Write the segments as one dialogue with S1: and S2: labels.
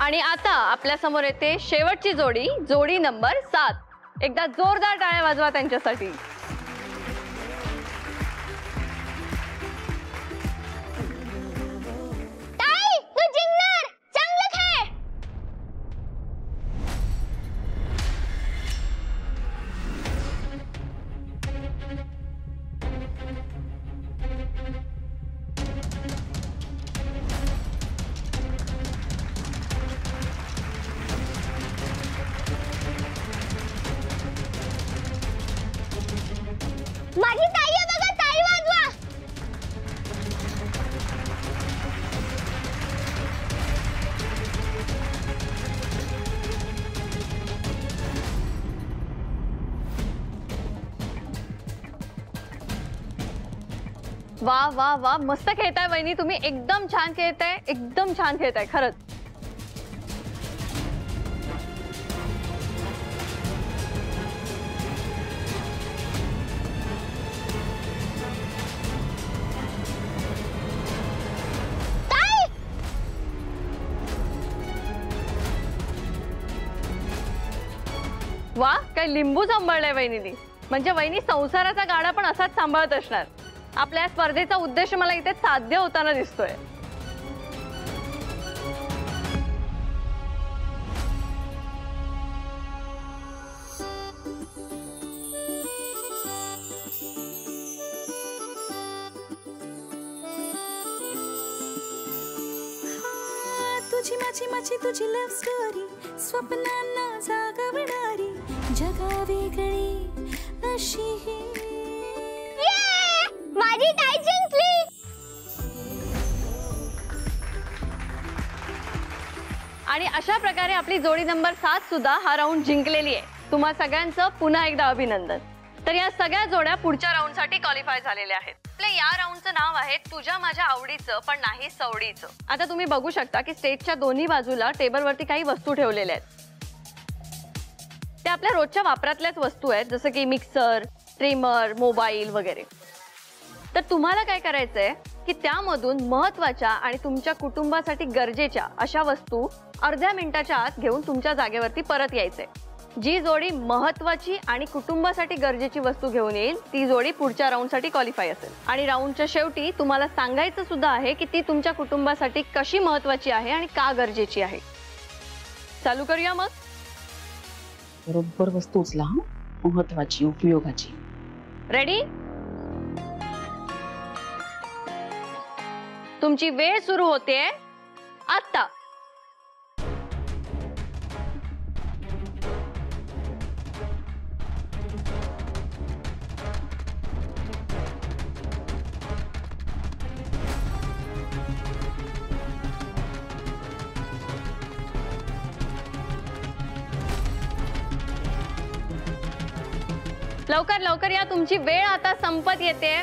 S1: आणि आता आपल्या समोर येते शेवटची जोडी, जोडी नंबर 7। एकदा जोरदार टाळ्या वाजवा त्यांच्यासाठी।
S2: ताई, तू जिंकणार, चांगलं खेळ। माझी ताई आहे बघा, ताई वाजवा।
S1: वा वा वा, मस्त खेळताय वहिनी तुम्ही, एकदम छान खेळताय, एकदम छान खेळताय खरंच। वा, काय लिंबू सांभाळलाय वहिनीनी, म्हणजे वहिनी संसाराचा गाडा पण असाच सांभाळत असणार। आपल्या स्पर्धेचा उद्देश मला इथे साध्य होताना दिसतोय।
S3: तुझी माझी माझी तुझी लव्ह स्टोरी, स्वप्नांना जागवणारी, जगा वेगळी अशी ही।
S2: माझी ताई जिंकली।
S1: आणि अशा प्रकारे आपली जोडी नंबर 7 सुद्धा हा राऊंड जिंकलेली आहे। तुम्हा सगळ्यांचं पुन्हा एकदा अभिनंदन। तर या सगळ्या जोड्या पुढच्या राऊंडसाठी क्वालिफाय झालेल्या आहेत। आपल्या या राऊंडचं नाव आहे तुझ्या माझ्या आवडीचं पण नाही सवडीचं। आता तुम्ही बघू शकता की स्टेजच्या दोन्ही बाजूला टेबलवरती काही वस्तू ठेवलेल्या आहेत। त्या आपल्या रोजच्या वापरातल्याच वस्तू आहेत, जसं की मिक्सर, ट्रिमर, मोबाईल वगैरे। तर तुम्हाला काय करायचंय की त्यामधून महत्त्वाच्या आणि तुमच्या कुटुंबासाठी गरजेच्या अशा वस्तू अर्ध्या मिनिटाच्या आत घेऊन तुमच्या जागेवरती परत यायचंय। जी जोडी महत्त्वाची आणि कुटुंबासाठी गरजेची वस्तू घेऊन येईल ती जोडी पुढच्या राऊंडसाठी क्वालिफाय असेल। आणि राऊंडच्या शेवटी तुम्हाला सांगायचं सुद्धा आहे की ती तुमच्या कुटुंबासाठी कशी महत्त्वाची आहे आणि का गरजेची आहे। चालू करूया मग।
S4: बरोबर वस्तू उचला, महत्त्वाची, उपयोगाची।
S1: रेडी? तुमची वेळ सुरू होते आता। लवकर लवकर या, तुमची वेळ आता संपत येते।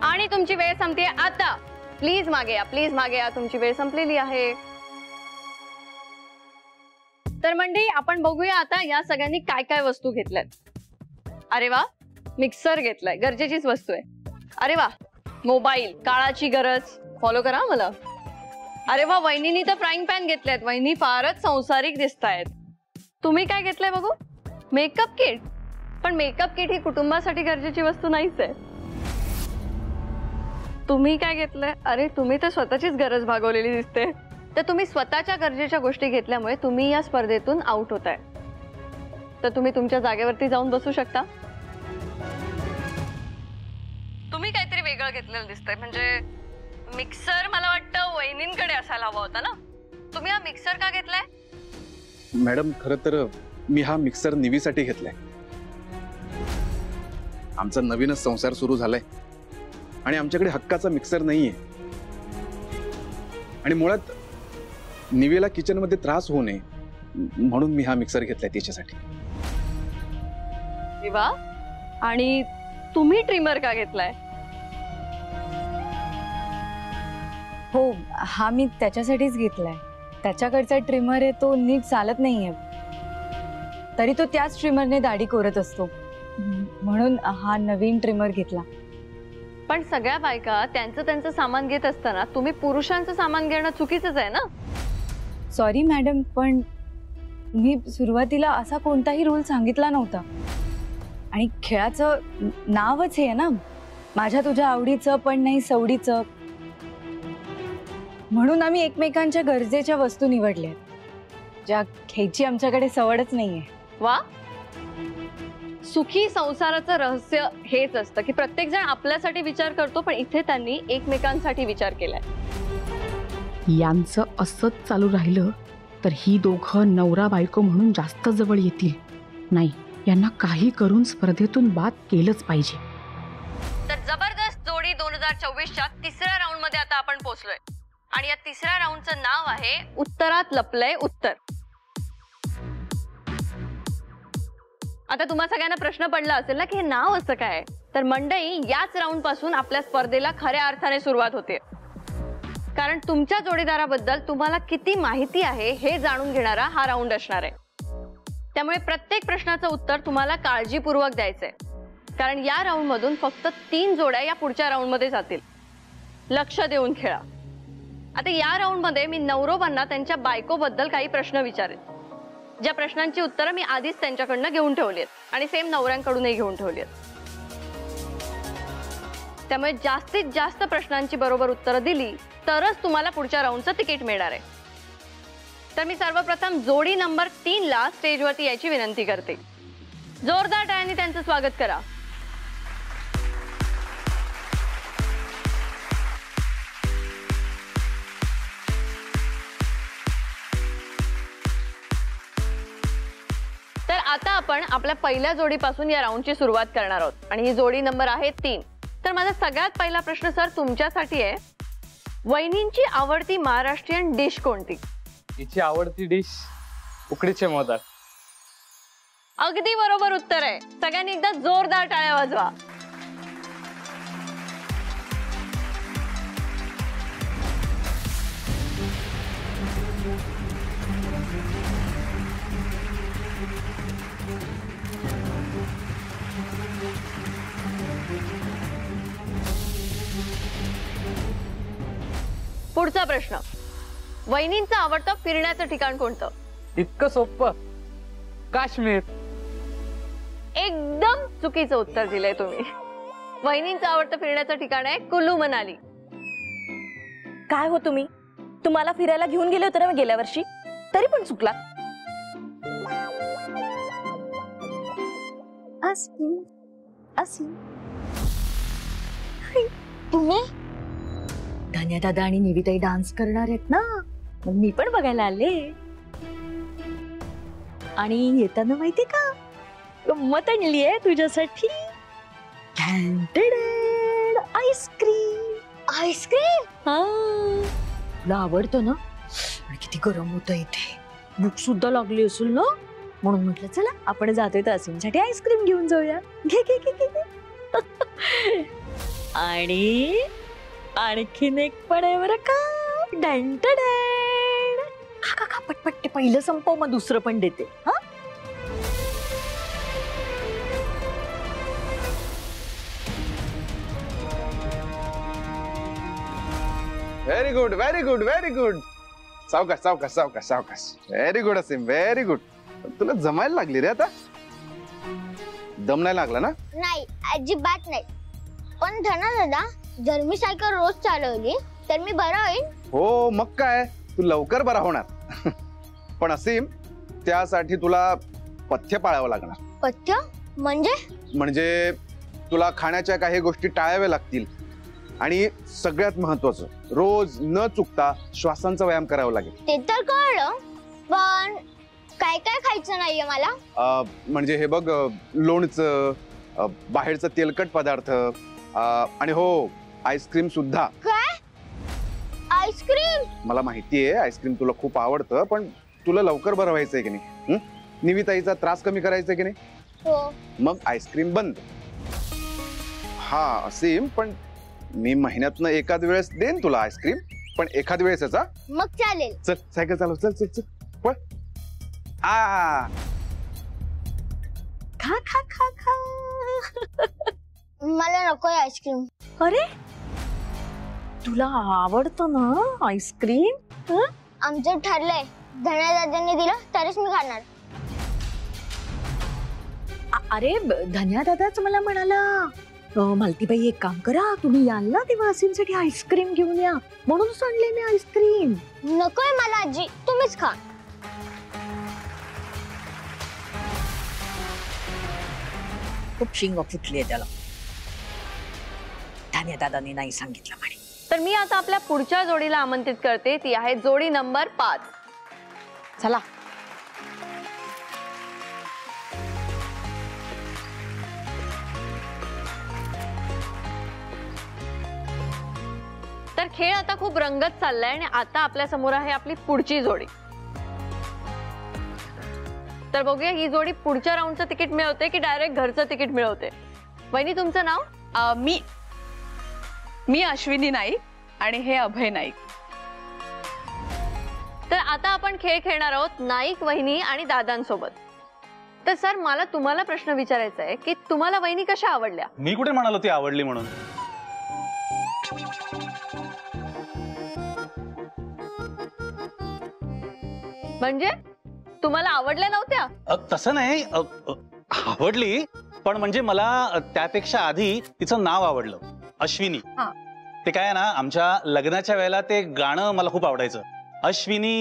S1: आणि तुमची वेळ संपते आता। प्लीज मागे या, प्लीज मागे या, तुमची वेळ संपलेली आहे। तर मंडळी, आपण बघूया आता या सगळ्यांनी काय काय वस्तू घेतल्यात। अरे वा, मिक्सर घेतलाय, गरजेचीच वस्तू आहे। अरे वा, मोबाईल, काळाची गरज, फॉलो करा मला। अरे वा, वहिनीनी तर फ्राईंग पॅन घेतलेत, वहिनी फारच संसारिक दिसतायत। तुम्ही काय घेतलंय बघू? Makeup kit. पण मेकअप किट ही कुटुंबासाठी गरजेची वस्तू नाहीच आहे। तुम्ही काय घेतलंय? अरे तुम्ही तर स्वतःचीच गरज भागवलेली दिसते। तर तुम्ही स्वतःच्या गरजेच्या गोष्टी घेतल्यामुळे तुम्ही या स्पर्धेतून आउट होताय। तर तुम्ही तुमच्या जागेवरती जाऊन बसू शकता। तुम्ही काहीतरी वेगळं घेतलेलं दिसतंय, म्हणजे मिक्सर मला वाटतं वहिनींकडे असायला हवा होता ना। तुम्ही हा मिक्सर का घेतलाय?
S5: मॅडम, खरं तर मी हा मिक्सर निवीसाठी घेतलाय। आमचा नवीनच संसार सुरू झालाय आणि आमच्याकडे हक्काचा मिक्सर नाहीये। आणि मुळात निवीला किचन मध्ये त्रास होऊ नये म्हणून मी हा मिक्सर घेतलाय तिच्यासाठी।
S1: वा, आणि तुम्ही ट्रिमर का घेतलाय?
S6: हो, हा मी त्याच्यासाठीच घेतलाय। त्याच्याकडचा ट्रिमर आहे तो नीट चालत नाहीये, तरी तो त्याच ट्रिमरने दाढी कोरत असतो, म्हणून हा नवीन ट्रिमर घेतला।
S1: पण सगळ्या बायका त्यांचं त्यांचं सामान घेत असताना तुम्ही पुरुषांचं सामान घेणं चुकीचंच आहे ना.
S6: सॉरी मॅडम, पण मी सुरुवातीला असा कोणताही रूल सांगितला नव्हता. आणि खेळाचं नावच हे आहे ना, माझ्या तुझ्या आवडीचं पण नाही सवडीचं. म्हणून आम्ही एकमेकांच्या गरजेच्या वस्तू निवडल्या, ज्या घ्यायची आमच्याकडे सवडच नाहीये.
S1: वा, सुखी संसाराचं रहस्य हेच असतं की प्रत्येक जण आपल्यासाठी विचार करतो, पण इथे त्यांनी एकमेकांसाठी विचार केलाय.
S4: यांचं असंच चालू राहिलं तर ही दोघं नवरा बायको म्हणून जास्त जवळ येतील. नाही, यांना काही करून स्पर्धेतून बाद केलंच पाहिजे.
S1: तर जबरदस्त जोडी 2024च्या तिसऱ्या राऊंड मध्ये आता आपण पोहोचलोय आणि या तिसऱ्या राऊंडचं नाव आहे उत्तरात लपलंय उत्तर. आता तुम्हा सगळ्यांना प्रश्न पडला असेल ना की हे नाव असं काय. तर मंडळी, याच राऊंड पासून आपल्या स्पर्धेला खऱ्या अर्थाने सुरुवात होते. कारण तुमच्या जोडीदाराबद्दल तुम्हाला किती माहिती आहे हे जाणून घेणारा हा राऊंड असणार आहे. त्यामुळे प्रत्येक प्रश्नाचं उत्तर तुम्हाला काळजीपूर्वक द्यायचंय, कारण या राऊंड मधून फक्त 3 जोड्या या पुढच्या राऊंड मध्ये जातील. लक्ष देऊन खेळा. आता या राऊंड मध्ये मी नवरोबांना त्यांच्या बायकोबद्दल काही प्रश्न विचारेन, ज्या प्रश्नांची उत्तरं मी आधीच त्यांच्याकडनं घेऊन ठेवली आहेत आणि सेम नवऱ्यांकडूनही घेऊन ठेवली आहेत. त्यामुळे जास्तीत जास्त प्रश्नांची बरोबर उत्तरं दिली तरच तुम्हाला पुढच्या राऊंडचं तिकीट मिळणार आहे. तर मी सर्वप्रथम जोडी नंबर 3 ला स्टेजवरती यायची विनंती करते. जोरदार टाळ्यांनी त्यांचं स्वागत करा. तर आता आपण आपल्या पहिल्या जोडीपासून या राऊंडची सुरुवात करणार आहोत आणि ही जोडी नंबर आहे 3. तर माझा सगळ्यात पहिला प्रश्न सर तुमच्यासाठी आहे. वहिनींची आवडती महाराष्ट्रीयन डिश कोणती?
S7: तिची आवडती डिश उकडीचे मोदक.
S1: अगदी बरोबर उत्तर आहे. सगळ्यांनी एकदा जोरदार टाळ्या वाजवा. पुढचा प्रश्न. वहिनींचं आवडतं फिरण्याचं ठिकाण कोणतं?
S7: इतकं सोपं, काश्मीर.
S1: एकदम चुकीचं उत्तर दिलंय तुम्ही. वहिनींचं आवडतं फिरण्याचं ठिकाण आहे कुल्लू मनाली.
S8: काय हो तुम्ही, तुम्हाला फिरायला घेऊन गेले होते ना गेल्या वर्षी, तरी पण चुकला. तुम्ही धान्या दादा आणि निविताई डान्स करणार आहेत ना, मग मी पण बघायला आले. आणि येताना माहिती का गंमत आणली आहे तुझ्यासाठी. आईस्क्रीम.
S2: आईस्क्रीम?
S8: हा, तुला आवडतं ना. आणि किती गरम होतं इथे, भूक सुद्धा लागली असेल ना, म्हणून म्हटलं चला आपण जातोय तर असीमसाठी आईस्क्रीम घेऊन जाऊया. घे घे घे घे. आणि आणखीन एक पण आहे बरं का. खा खा पटपट, ते पहिलं संपव मग दुसरं पण देते. हा,
S5: very good very good very good. सावकाश सावकाश सावकाश सावकाश. व्हेरी गुड असीम, व्हेरी गुड. तुला जमायला लागली रे आता. दम नाही लागला ना?
S2: नाही, अजिबात नाही. पण धना दादा, जर मी सायकल रोज चालवली तर मी बरा होईल.
S5: हो, मग काय, तू लवकर बरा होणार. पण असीम, त्यासाठी तुला पथ्य पाळावं लागणार.
S2: पथ्य म्हणजे?
S5: म्हणजे तुला खाण्याच्या काही गोष्टी टाळाव्या लागतील आणि सगळ्यात महत्वाचं, रोज न चुकता श्वासांचा व्यायाम करावा लागेल.
S2: ते तर कळलं, पण काय काय खायचं नाहीये मला.
S5: म्हणजे हे बघ, लोणचं, बाहेरचं तेलकट पदार्थ आणि हो, आईस्क्रीम सुद्धा.
S2: काय? आईस्क्रीम?
S5: मला माहितीये आईस्क्रीम तुला खूप आवडतं, पण तुला लवकर बरं व्हायचंय की नाही? निविताईचा त्रास कमी करायचा की नाही?
S2: हो.
S5: मग आईस्क्रीम बंद. हा असीम, पण मी महिन्यातनं एखाद वेळेस देईन तुला आईस्क्रीम, पण एखाद वेळेस याचा.
S2: मग चालेल.
S5: चल सायकल चालव, चल चल चल पळ. आ
S8: खा खा खा खा.
S2: मला नकोय आईस्क्रीम.
S8: अरे तुला आवडतं ना आईस्क्रीम?
S2: आमचं ठरलंय, धन्या दादांनी दिलं तरच मी खाणार.
S8: अरे धन्या दादाच मला म्हणाला, मालतीबाई एक काम करा, तुम्ही याल ना तेव्हा असीमसाठी आईस्क्रीम घेऊन या, म्हणूनच आणले मी आईस्क्रीम.
S2: नकोय मला आजी, तुम्हीच खा.
S8: खूप शिंग फुटली त्याला, धन्या दादांनी नाही सांगितलं म्हणे.
S1: तर मी आता आपल्या पुढच्या जोडीला आमंत्रित करते, ती आहे जोडी नंबर 5.
S8: चला.
S1: तर खेळ आता खूप रंगत चाललाय आणि आता आपल्या समोर आहे आपली पुढची जोडी. तर बघूया ही जोडी पुढच्या राऊंडचं तिकीट मिळवते की डायरेक्ट घरचं तिकीट मिळवते. वहिनी तुमचं नाव?
S6: मी अश्विनी नाईक आणि हे अभय नाईक.
S1: तर आता आपण खेळ खेळणार आहोत नाईक वहिनी आणि दादांसोबत. तर सर मला तुम्हाला प्रश्न विचारायचा आहे की तुम्हाला वहिनी कशा आवडल्या?
S9: मी कुठे म्हणालो ती आवडली म्हणून.
S1: म्हणजे तुम्हाला आवडल्या नव्हत्या?
S9: तसं नाही, आवडली, पण म्हणजे मला त्यापेक्षा आधी तिचं नाव आवडलं, अश्विनी. ते काय ना, आमच्या लग्नाच्या वेळेला ते गाणं मला खूप आवडायचं, अश्विनी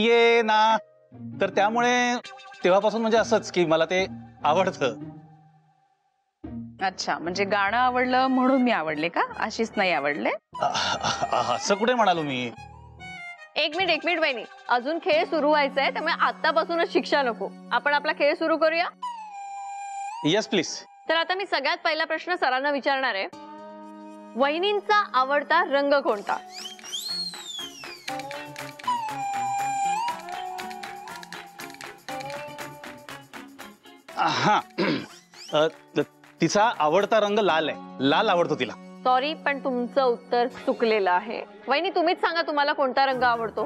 S9: ये ना. तर त्यामुळे तेव्हापासून म्हणजे असंच की मला ते आवडतं.
S6: अच्छा, म्हणजे गाणं आवडलं म्हणून मी आवडले का? अशीच नाही आवडले?
S9: असं कुठे म्हणालो मी.
S1: एक मिनिट वहिनी, अजून खेळ सुरू व्हायचा आहे, त्यामुळे आतापासूनच शिक्षा नको. आपण आपला खेळ सुरू करूया.
S9: Yes please.
S1: तर आता मी सगळ्यात पहिला प्रश्न सरांना विचारणार आहे, वहिनींचा आवडता रंग कोणता?
S9: हा, तिचा आवडता रंग लाल आहे, लाल आवडतो तिला.
S1: सॉरी, पण तुमचं उत्तर चुकलेलं आहे. वहिनी तुम्हीच सांगा तुम्हाला कोणता रंग आवडतो?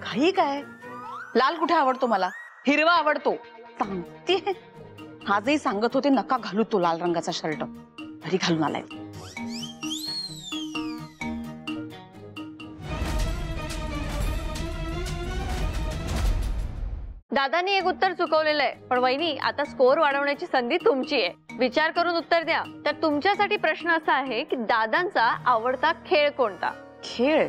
S6: काही काय, लाल कुठे आवडतो मला, हिरवा आवडतो. सांगते, आजही सांगत होते नका घालू तो लाल रंगाचा शर्ट, तरी घालून आलाय.
S1: दादानी एक उत्तर चुकवलेलं आहे, पण वहिनी आता स्कोअर वाढवण्याची संधी तुमची आहे. विचार करून उत्तर द्या. तर तुमच्यासाठी प्रश्न असा आहे की दादांचा आवडता खेळ कोणता?
S6: खेळ?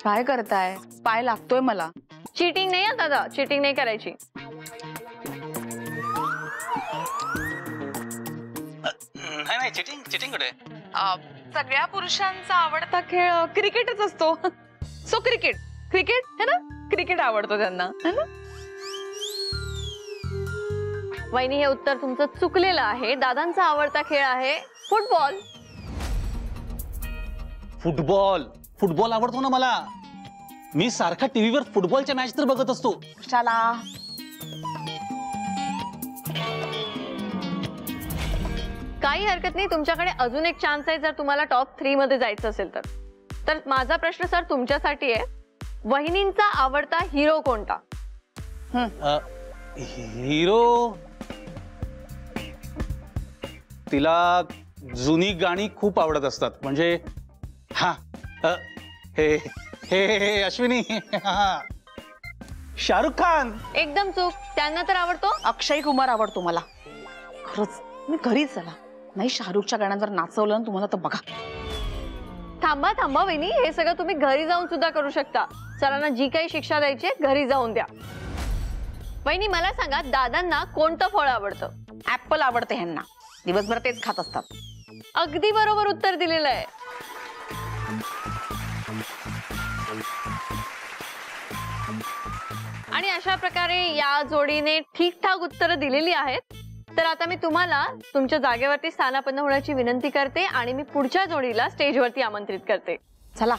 S6: काय करताय? पाय लागतोय मला.
S1: चीटिंग नाही आहे दादा, चीटिंग नाही करायची.
S9: नाही, चिटिंग कुठे?
S6: सगळ्या पुरुषांचा आवडता खेळ क्रिकेटच असतो. सो क्रिकेट है ना, क्रिकेट आवडतो त्यांना, है ना.
S1: वहिनी हे उत्तर तुमचं चुकलेलं आहे. दादांचा आवडता खेळ आहे फुटबॉल.
S9: फुटबॉल आवडतो ना मला. मी सारखा टीव्हीवर फुटबॉलच्या मॅच तर बघत असतो.
S6: चला,
S1: काही हरकत नाही, तुमच्याकडे अजून एक चान्स आहे जर तुम्हाला टॉप 3 मध्ये जायचं असेल तर. तर माझा प्रश्न सर तुमच्यासाठी आहे, वहिनींचा आवडता हिरो कोणता?
S9: हिरो, तिला जुनी गाणी खूप आवडत असतात. म्हणजे हा, हे हे अश्विनी, शाहरुख खान.
S1: एकदम चूक, त्यांना तर आवडतो
S6: अक्षय कुमार आवडतो मला. खरंच, मी घरीच चला नाही शाहरुखच्या गाण्यांवर नाचवलं ना तुम्हाला तर बघा.
S1: थांबा वहिनी, हे सगळं तुम्ही घरी जाऊन सुद्धा करू शकता. सरांना जी काही शिक्षा द्यायची आहे घरी जाऊन द्या. वहिनी मला सांगा, दादांना कोणतं फळ आवडतं?
S6: ऍपल आवडते ह्यांना, दिवसभर तेच खात असतात.
S1: अगदी बरोबर उत्तर दिलेलं आहे. आणि अशा प्रकारे या जोडीने ठीकठाक उत्तरं दिलेली आहेत. तर आता मी तुम्हाला तुमच्या जागेवरती स्थानापन्न होण्याची विनंती करते आणि मी पुढच्या जोडीला स्टेजवरती आमंत्रित करते.
S6: चला.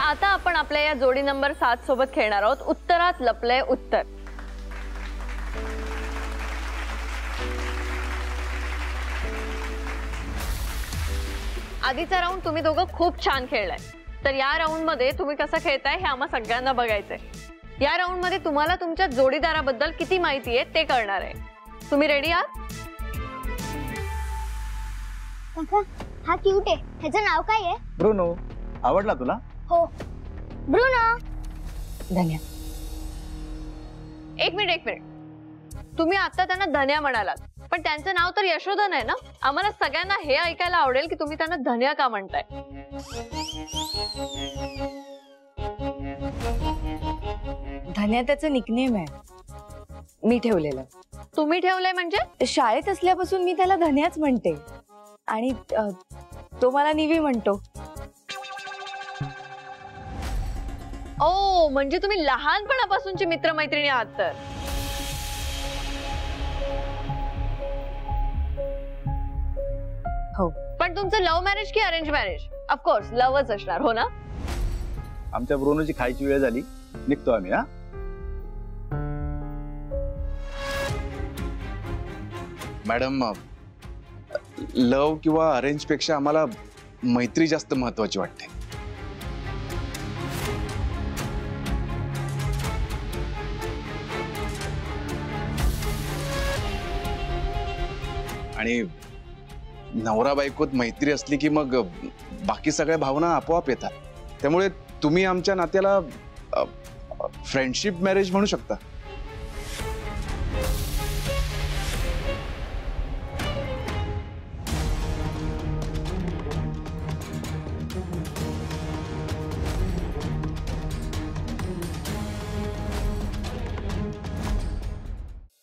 S1: आता आपण आपल्या या जोडी नंबर 7 सोबत खेळणार आहोत उत्तरात लपलंय उत्तर. आधीचा राऊंड तुम्ही दोघं खूप छान खेळलाय, तर या राऊंड मध्ये तुम्ही कसं खेळताय हे आम्हा सगळ्यांना बघायचंय. या राऊंड मध्ये तुम्हाला तुमच्या जोडीदाराबद्दल किती माहिती आहे ते कळणार आहे. तुम्ही रेडी आहात?
S2: काका, हा क्यूट आहे. ह्याचं नाव काय आहे?
S9: ब्रुनो. आवडला तुला?
S2: हो, ब्रुनो.
S6: धन्या.
S1: एक मिनिट. तुम्ही आता त्यांना धन्या म्हणालात, पण त्यांचं नाव तर यशोधन आहे ना. आम्हाला सगळ्यांना हे ऐकायला आवडेल की तुम्ही त्यांना धन्या का म्हणताय.
S6: धन्या त्याचं निकनेम आहे, मी ठेवलेलं.
S1: तुम्ही ठेवलंय म्हणजे?
S6: शाळेत असल्यापासून मी त्याला धन्याच म्हणते आणि तो मला निवी म्हणतो.
S1: ओ, म्हणजे तुम्ही लहानपणापासूनची मित्रमैत्रिणी आहात तर.
S6: हो.
S1: पण तुमचं लव्ह मॅरेज की अरेंज मॅरेज? ऑफकोर्स लव्हच असणार, हो ना?
S9: आमच्या ब्रुनोची खायची वेळ झाली, निघतो आम्ही. हा
S5: मॅडम, लव किंवा अरेंज पेक्षा आम्हाला मैत्री जास्त महत्वाची वाटते. आणि नवरा बायकोत मैत्री असली की मग बाकी सगळ्या भावना आपोआप येतात. त्यामुळे तुम्ही आमच्या नात्याला फ्रेंडशिप मॅरेज म्हणू शकता.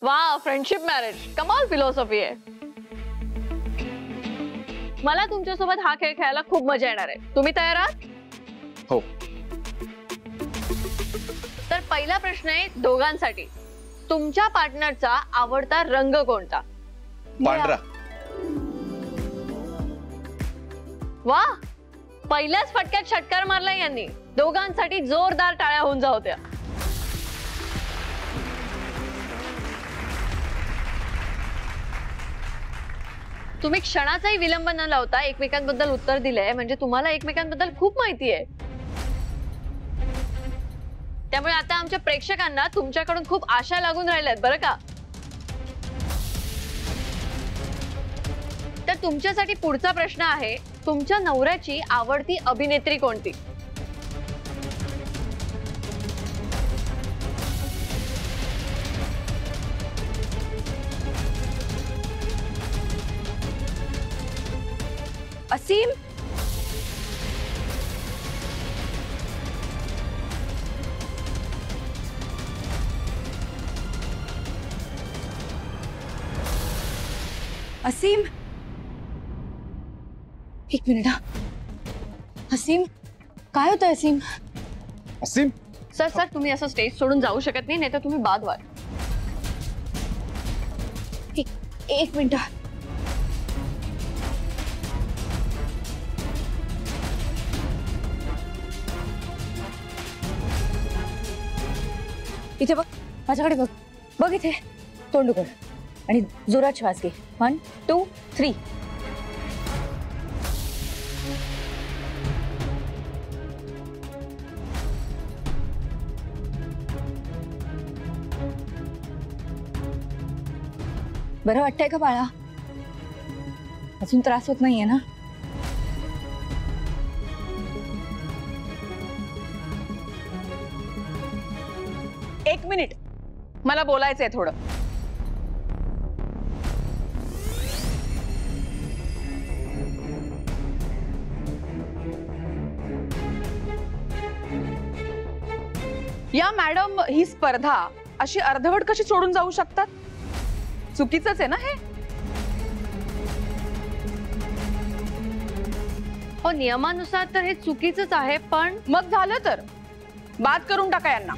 S1: वा, फ्रेंडशिप मॅरेज, कमाल फिलॉसॉफी आहे. मला तुमच्यासोबत हा खेळ खेळायला खूप मजा येणार आहे. तुम्ही तयार आहात?
S5: हो.
S1: तर पहिला प्रश्न आहे दोघांसाठी. तुमच्या पार्टनरचा आवडता रंग कोणता?
S5: पांढरा.
S1: वा, पहिल्याच फटक्यात षटकार मारला यांनी. दोघांसाठी जोरदार टाळ्या होऊन जाऊ द्या. तुम्ही क्षणाचाही विलंब न लावता एकमेकांबद्दल उत्तर दिलंय, म्हणजे तुम्हाला एकमेकांबद्दल खूप माहिती आहे. त्यामुळे आता आमच्या प्रेक्षकांना तुमच्याकडून खूप आशा लागून राहिल्यात बरं का. तर तुमच्यासाठी पुढचा प्रश्न आहे, तुमच्या नवऱ्याची आवडती अभिनेत्री कोणती?
S6: असीम. असीम, एक मिनिट. असीम, काय होतं असीम?
S5: असीम,
S1: सर तुम्ही असं स्टेज सोडून जाऊ शकत नाही, नाहीतर तुम्ही बाद व्हाल.
S6: एक मिनिट. इथे बघ, माझ्याकडे बघ. बघ इथे. तोंड उघड आणि जोरात श्वास घे. 1 2 3. बरं वाटतंय का बाळा? अजून त्रास होत नाहीये ना?
S4: एक मिनिट, मला बोलायचंय थोडं. या मॅडम, ही स्पर्धा अशी अर्धवट कशी सोडून जाऊ शकतात? चुकीचंच आहे ना हे?
S1: हो, नियमानुसार तर हे चुकीचंच आहे, पण
S4: मग झालं तर बाद करून टाका यांना.